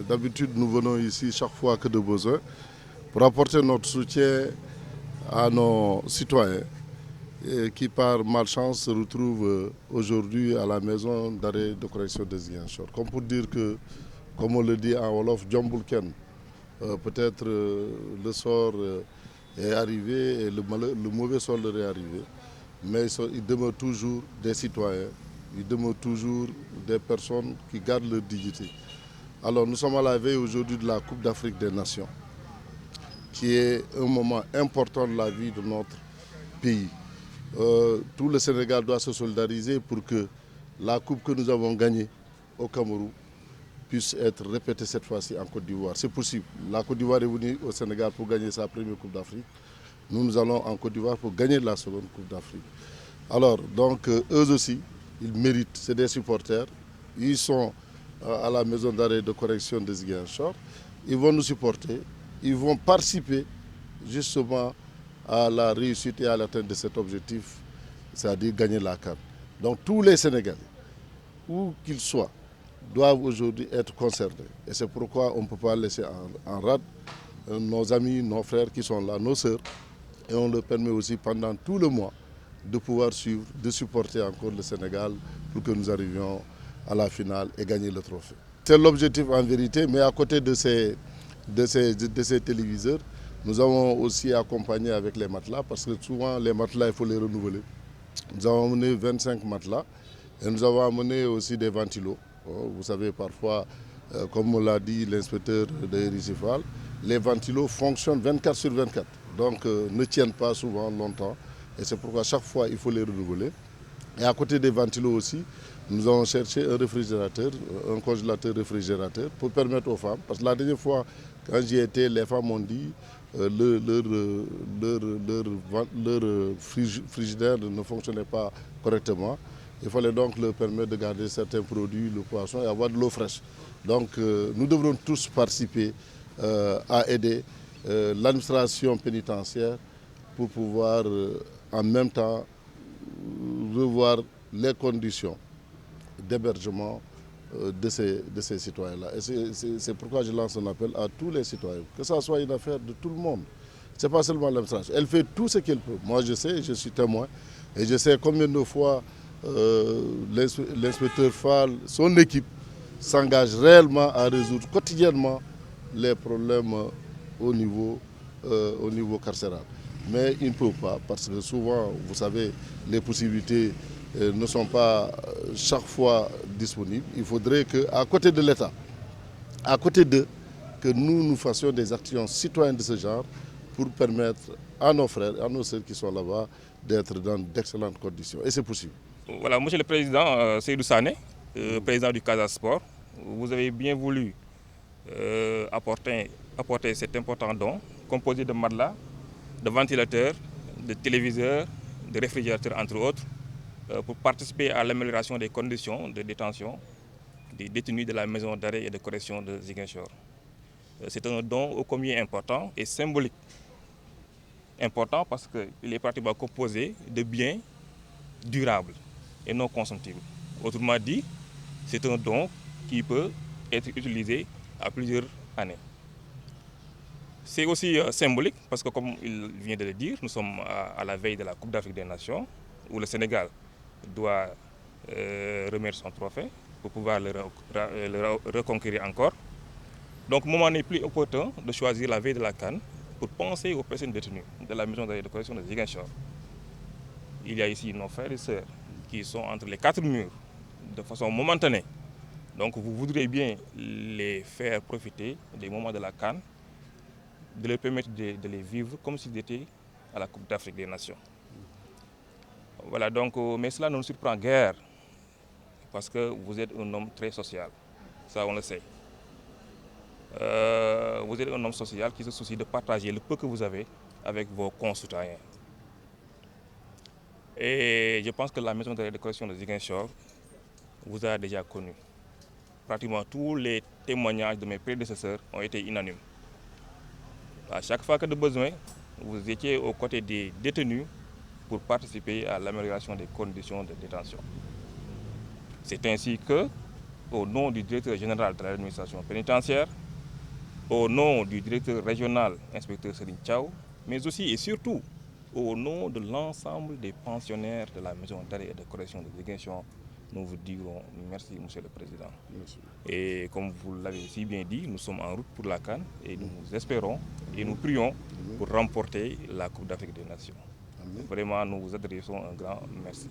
D'habitude, nous venons ici chaque fois que de besoin pour apporter notre soutien à nos citoyens qui, par malchance, se retrouvent aujourd'hui à la maison d'arrêt de correction de Ziguinchor. Comme pour dire que, comme on le dit en Wolof, Djombul Ken, peut-être le sort est arrivé et le mauvais sort leur est arrivé, mais il demeure toujours des citoyens, il demeure toujours des personnes qui gardent leur dignité. Alors nous sommes à la veille aujourd'hui de la Coupe d'Afrique des Nations, qui est un moment important de la vie de notre pays. Tout le Sénégal doit se solidariser pour que la coupe que nous avons gagnée au Cameroun puisse être répétée cette fois-ci en Côte d'Ivoire. C'est possible. La Côte d'Ivoire est venue au Sénégal pour gagner sa première Coupe d'Afrique. Nous allons en Côte d'Ivoire pour gagner la seconde Coupe d'Afrique. Alors, donc, eux aussi, ils méritent. C'est des supporters. Ils sont à la maison d'arrêt de correction de Ziguinchor. Ils vont nous supporter. Ils vont participer justement à la réussite et à l'atteinte de cet objectif, c'est-à-dire gagner la CAN. Donc tous les Sénégalais, où qu'ils soient, doivent aujourd'hui être concernés. Et c'est pourquoi on ne peut pas laisser en rade nos amis, nos frères qui sont là, nos sœurs. Et on leur permet aussi pendant tout le mois de pouvoir suivre, de supporter encore le Sénégal pour que nous arrivions à la finale et gagner le trophée. C'est l'objectif en vérité, mais à côté de ces téléviseurs, nous avons aussi accompagné avec les matelas, parce que souvent les matelas, il faut les renouveler. Nous avons amené 25 matelas et nous avons amené aussi des ventilos. Vous savez, parfois, comme l'a dit l'inspecteur de Héricifal, les ventilos fonctionnent 24 sur 24, donc ne tiennent pas souvent longtemps. Et c'est pourquoi chaque fois, il faut les renouveler. Et à côté des ventilos aussi, nous avons cherché un réfrigérateur, un congélateur réfrigérateur pour permettre aux femmes, parce que la dernière fois, quand j'y étais, les femmes m'ont dit leur frigidaire ne fonctionnait pas correctement. Il fallait donc leur permettre de garder certains produits, le poisson, et avoir de l'eau fraîche. Donc nous devrons tous participer à aider l'administration pénitentiaire pour pouvoir en même temps revoir les conditions d'hébergement de ces citoyens-là. Et c'est pourquoi je lance un appel à tous les citoyens, que ça soit une affaire de tout le monde. Ce n'est pas seulement l'administration. Elle fait tout ce qu'elle peut. Moi, je sais, je suis témoin, et je sais combien de fois l'inspecteur Fall, son équipe, s'engage réellement à résoudre quotidiennement les problèmes au niveau carcéral. Mais il ne peut pas, parce que souvent, vous savez, les possibilités ne sont pas chaque fois disponibles. Il faudrait qu'à côté de l'État, à côté d'eux, que nous fassions des actions citoyennes de ce genre pour permettre à nos frères, à nos sœurs qui sont là-bas d'être dans d'excellentes conditions. Et c'est possible. Voilà, Monsieur le Président Seydou Sané, président du Casa Sport, vous avez bien voulu apporter cet important don composé de matelas, de ventilateurs, de téléviseurs, de réfrigérateurs, entre autres, pour participer à l'amélioration des conditions de détention des détenus de la maison d'arrêt et de correction de Ziguinchor. C'est un don ô combien important et symbolique. Important parce qu'il est pratiquement composé de biens durables et non consomptibles. Autrement dit, c'est un don qui peut être utilisé à plusieurs années. C'est aussi symbolique parce que, comme il vient de le dire, nous sommes à la veille de la Coupe d'Afrique des Nations où le Sénégal doit remettre son trophée pour pouvoir le reconquérir encore. Donc, le moment n'est plus opportun de choisir la veille de la CAN pour penser aux personnes détenues de la maison d'arrêt de correction de Ziguinchor. Il y a ici nos frères et sœurs qui sont entre les quatre murs de façon momentanée. Donc, vous voudrez bien les faire profiter des moments de la CAN, de leur permettre de les vivre comme s'ils étaient à la Coupe d'Afrique des Nations. Voilà, donc, mais cela ne nous surprend guère, parce que vous êtes un homme très social, ça on le sait. Vous êtes un homme social qui se soucie de partager le peu que vous avez avec vos concitoyens. Et je pense que la maison de correction de Ziguinchor vous a déjà connu. Pratiquement tous les témoignages de mes prédécesseurs ont été unanimes. À chaque fois que de besoin, vous étiez aux côtés des détenus pour participer à l'amélioration des conditions de détention. C'est ainsi que au nom du directeur général de l'administration pénitentiaire, au nom du directeur régional, inspecteur Serine Tchao, mais aussi et surtout au nom de l'ensemble des pensionnaires de la maison d'arrêt et de correction de Ziguinchor, nous vous dirons merci, Monsieur le Président. Merci. Et comme vous l'avez si bien dit, nous sommes en route pour la CAN et nous espérons et nous prions pour remporter la Coupe d'Afrique des Nations. Vraiment, nous vous adressons un grand merci.